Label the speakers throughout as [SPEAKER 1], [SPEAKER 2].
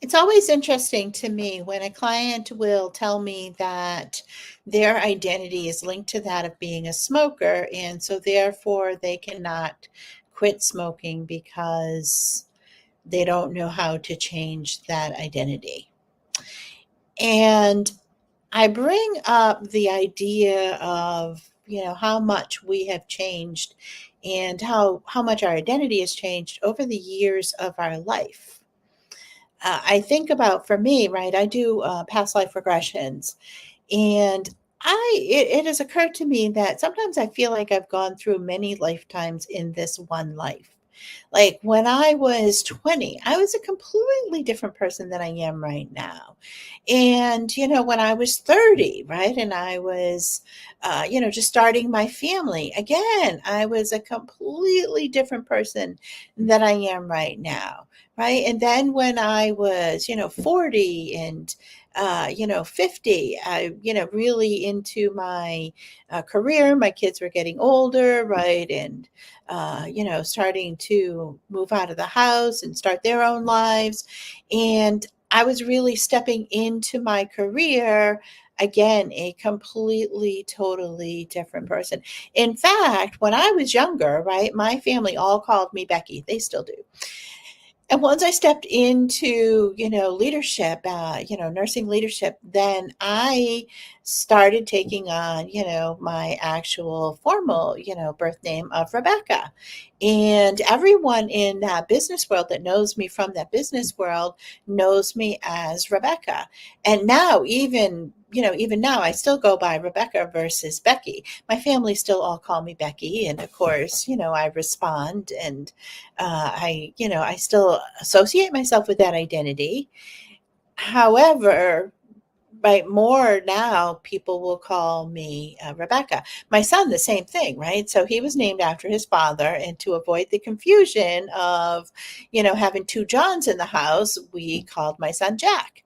[SPEAKER 1] It's always interesting to me when a client will tell me that their identity is linked to that of being a smoker, and so therefore they cannot quit smoking because they don't know how to change that identity. And I bring up the idea of, how much we have changed and how much our identity has changed over the years of our life. I think about, for me, right, I do past life regressions, and it has occurred to me that sometimes I feel like I've gone through many lifetimes in this one life. Like when I was 20, I was a completely different person than I am right now. And, when I was 30, right, and I was, just starting my family, again, I was a completely different person than I am right now. Right. And then when I was, 40 and, 50, I, really into my career. My kids were getting older, right? And, starting to move out of the house and start their own lives. And I was really stepping into my career again, a completely, totally different person. In fact, when I was younger, right, my family all called me Becky. They still do. And once I stepped into, leadership, nursing leadership, then I started taking on, my actual formal, birth name of Rebecca. And everyone in that business world that knows me from that business world knows me as Rebecca. And now, even now, I still go by Rebecca versus Becky. My family still all call me Becky. And of course, I respond and I still associate myself with that identity. However, right, more now people will call me Rebecca. My son, the same thing, right? So he was named after his father, and to avoid the confusion of, having two Johns in the house, we called my son Jack.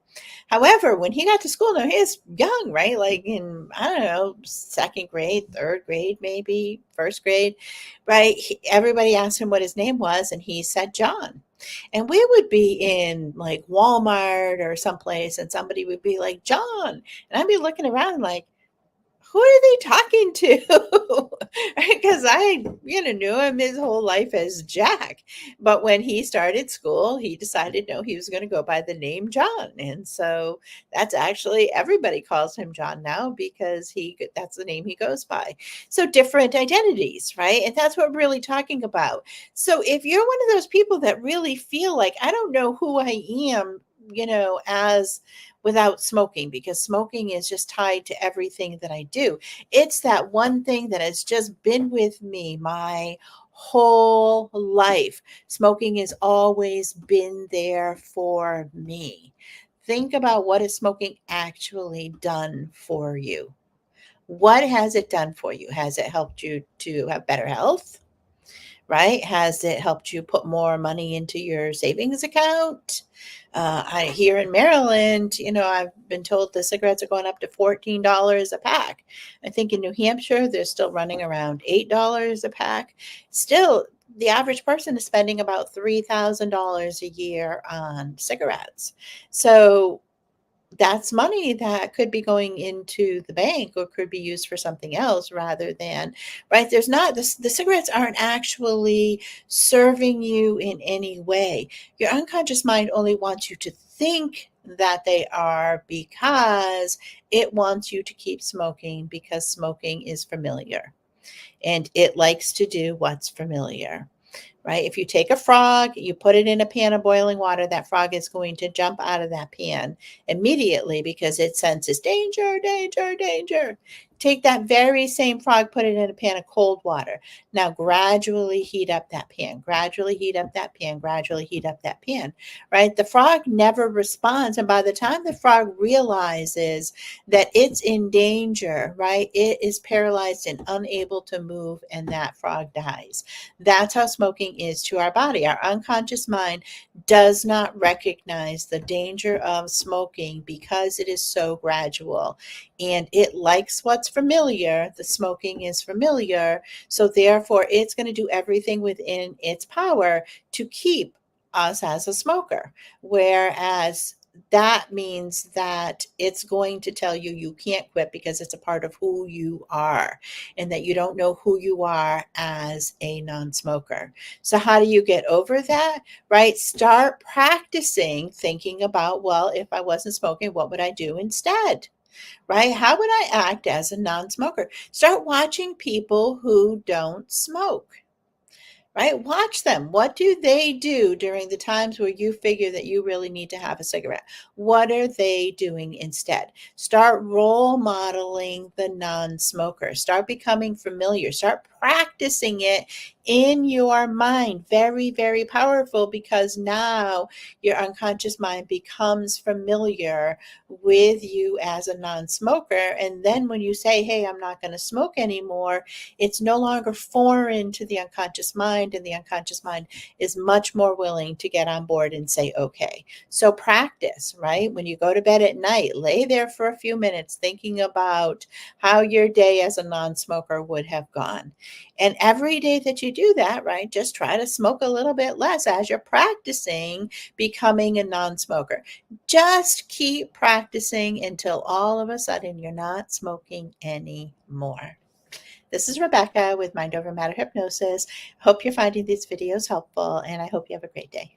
[SPEAKER 1] However, when he got to school, now he was young, right? Like in, I don't know, second grade, third grade, maybe first grade, right? Everybody asked him what his name was, and he said John. And we would be in like Walmart or someplace, and somebody would be like, John. And I'd be looking around like, who are they talking to? Because I, knew him his whole life as Jack. But when he started school, he decided no, he was going to go by the name John. And so that's actually everybody calls him John now because that's the name he goes by. So different identities, right? And that's what we're really talking about. So if you're one of those people that really feel like I don't know who I am, as without smoking, because smoking is just tied to everything that I do. It's that one thing that has just been with me my whole life. Smoking has always been there for me. Think about what has smoking actually done for you. What has it done for you? Has it helped you to have better health? Right? Has it helped you put more money into your savings account? I here in Maryland, I've been told the cigarettes are going up to $14 a pack. I think in New Hampshire, they're still running around $8 a pack. Still, the average person is spending about $3,000 a year on cigarettes. So that's money that could be going into the bank or could be used for something else rather than, right, there's not the cigarettes aren't actually serving you in any way. Your unconscious mind only wants you to think that they are because it wants you to keep smoking because smoking is familiar and it likes to do what's familiar. Right? If you take a frog, you put it in a pan of boiling water, that frog is going to jump out of that pan immediately because it senses danger, danger, danger. Take that very same frog, put it in a pan of cold water. Now gradually heat up that pan, gradually heat up that pan, gradually heat up that pan, right? The frog never responds. And by the time the frog realizes that it's in danger, right, it is paralyzed and unable to move, and that frog dies. That's how smoking is to our body. Our unconscious mind does not recognize the danger of smoking because it is so gradual and it likes what's familiar. The smoking is familiar. So therefore, it's going to do everything within its power to keep us as a smoker. Whereas that means that it's going to tell you you can't quit because it's a part of who you are and that you don't know who you are as a non-smoker. So how do you get over that? Right? Start practicing thinking about, well, if I wasn't smoking, what would I do instead? Right? How would I act as a non-smoker? Start watching people who don't smoke. Right? Watch them. What do they do during the times where you figure that you really need to have a cigarette? What are they doing instead? Start role modeling the non-smoker. Start becoming familiar. Start practicing it in your mind. Very, very powerful, because now your unconscious mind becomes familiar with you as a non-smoker. And then when you say, hey, I'm not going to smoke anymore, it's no longer foreign to the unconscious mind, and the unconscious mind is much more willing to get on board and say, okay. So practice, right? When you go to bed at night, lay there for a few minutes thinking about how your day as a non-smoker would have gone. And every day that you do that, right, just try to smoke a little bit less as you're practicing becoming a non-smoker. Just keep practicing until all of a sudden you're not smoking anymore. This is Rebecca with Mind Over Matter Hypnosis. Hope you're finding these videos helpful, and I hope you have a great day.